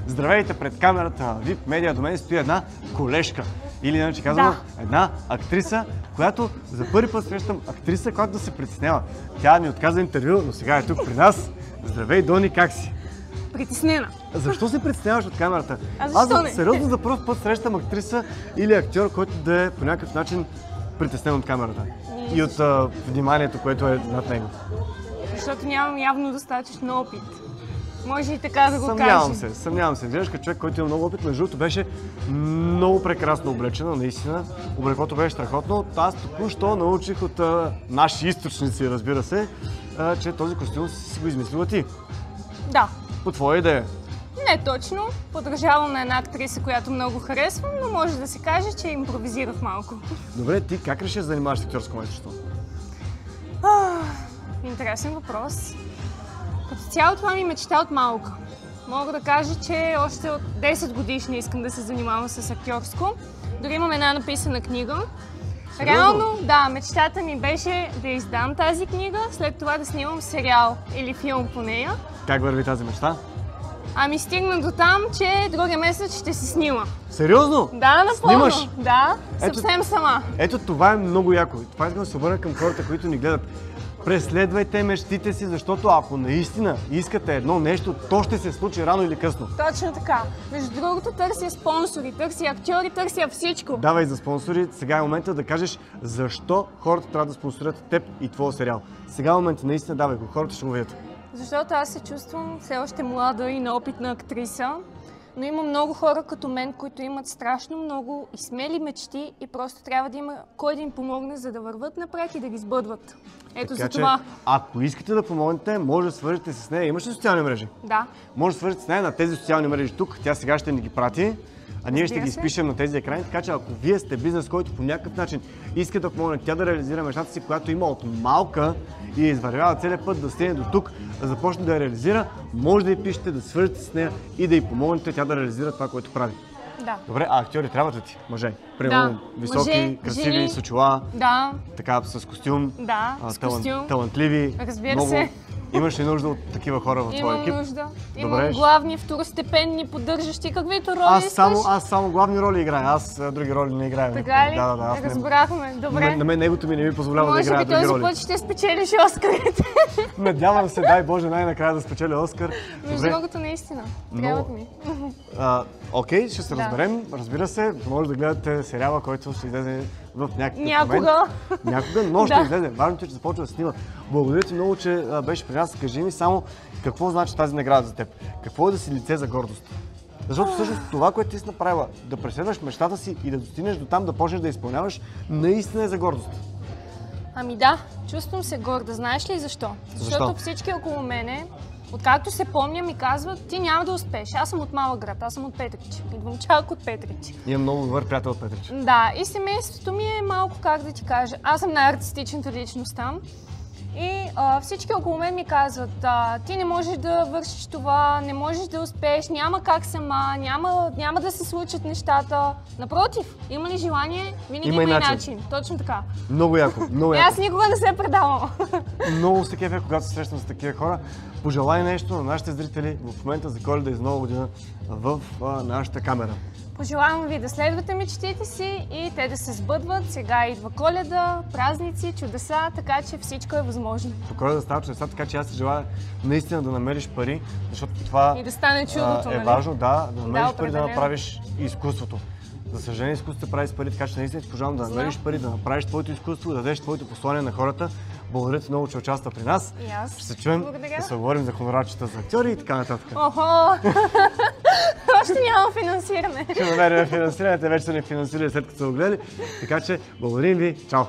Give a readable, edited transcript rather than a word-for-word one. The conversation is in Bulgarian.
Здравейте пред камерата на VIP Media. До мен стои една колежка. Или иначе казвам, една актриса, която за първи път срещам актриса, която да се притеснява. Тя ни отказа интервю, но сега е тук при нас. Здравей, Дони, как си? Притеснена. Защо се притесняваш от камерата? Защо не? Сериозно за първ път срещам актриса или актьор, който да е по някакъв начин притеснен от камерата. И от вниманието, което е над него. Защото нямам явно достатъчно опит. Може и така да го кажа. Съмнявам се. Гледаш като човек, който има много опит, между другото беше много прекрасно облечена, наистина. Облеклото беше страхотно. Аз току-що научих от наши източници, разбира се, че този костюм си го измислила ти. Да. По твоя идея. Не точно. Подражавам на една актриса, която много харесвам, но може да се каже, че импровизирах малко. Добре, ти как реши да занимаваш с актьорско майсторство? Интересен въпрос. Като цяло това ми е мечта от малка. Мога да кажа, че още от 10 годишни искам да се занимавам с актьорско. Дори имам една написана книга. Реално, да, мечтата ми беше да издам тази книга, след това да снимам сериал или филм по нея. Как върви тази мечта? Ами стигна до там, че другия месец ще се снима. Сериозно? Да, напълно. Снимаш? Да, съвсем сама. Ето това е много яко. Това искам да се обърна към хората, които ни гледат. Преследвайте мечтите си, защото ако наистина искате едно нещо, то ще се случи рано или късно. Точно така. Между другото, търся спонсори, търся актьори, търся всичко. Давай за спонсори. Сега е момента да кажеш защо хората трябва да спонсорират теб и твоя сериал. Сега е момента, наистина давай го, хората ще го видят. Защото аз се чувствам все още млада и неопитна актриса, но има много хора като мен, които имат страшно много и смели мечти и просто трябва да има кой да им помогне, за да върват напред и да ги сбъдват. Ето за това. Ако искате да помогнете, може да свържете с нея. Имаш ли социални мрежи? Да. Може да свържете с нея на тези социални мрежи тук. Тя сега ще ни ги прати, а ние ще ги изпишем на тези екрани. Така че ако вие сте бизнес, който по някакъв начин иска да помогне тя да реализира мечтата си, която има от малка и извървява целият път да стигне до тук, да започне да я реализира, може да й пишете, да свържете с нея и да й помогнете тя да реализира това, което прави. Да. Добре, а актьори трябват ли ти? Мъже? Примерно високи, мъже, красиви, жени. с очила, Да. така с костюм, Да, с костюм. Талантливи. Разбира се. Имаш ли нужда от такива хора в твоя екип? Имам нужда. Имам главни, второстепенни, поддържащи, каквито роли Аз само главни роли играя, аз други роли не играя. Така ли? Да. Разбрахме, добре. На мен негото ми не ми позволява да играя други роли. Може би този път ще спечелиш Оскарите. Надявам се, дай Боже, най-накрая да спечеля Оскар. Между другото, наистина. Трябват ми. Окей, ще се разберем. Разбира се, може да гледате сериала, който ще излезе в някакъв момент. Някога, но ще излезе. Важното е, че започва да снима. Благодаря ти много, че беше при нас. Кажи ми само какво значи тази награда за теб. Какво е да си лице за гордост? Защото всъщност това, което ти си направила, да преследваш мечтата си и да достигнеш до там, да почнеш да изпълняваш, наистина е за гордост. Ами да, чувствам се горда. Знаеш ли защо? Защото всички около мене, откакто се помня, ми казват, ти няма да успееш. Аз съм от малък град, аз съм от Петрич. Идвам чак от Петрич. Имам много добър приятел от Петрич. Да, и семейството ми е малко, как да ти кажа, аз съм най-артистичната личност там. И всички около мен ми казват, ти не можеш да вършиш това, не можеш да успееш, няма как сама, няма да се случат нещата. Напротив, има ли желание, винаги има и начин. Точно така. Много яко, много яко. Аз никога не се предавам. Много се кефя, когато се срещам с такива хора. Пожелай нещо на нашите зрители в момента за Коледа и за Нова година в нашата камера. Пожелавам ви да следвате мечтите си и те да се сбъдват. Сега идва Коледа, празници, чудеса, така че всичко е възможно. По Коледа става чудеса, така че аз ти желая наистина да намериш пари, защото това и да стане чудото, е важно, да намериш пари да направиш изкуството. За съжаление, изкуството се прави с пари, така че наистина ти пожелавам да намериш пари, да направиш твоето изкуство, да дадеш твоето послание на хората. Благодаря ти много, че участва при нас. И аз. Ще се чуем, да се говорим за хонорарчета за актьори и така нататък. Охо! Още нямам финансиране. Ще намерим финансиране, те вече са ни финансирали след като са го гледали. Така че, благодарим ви. Чао!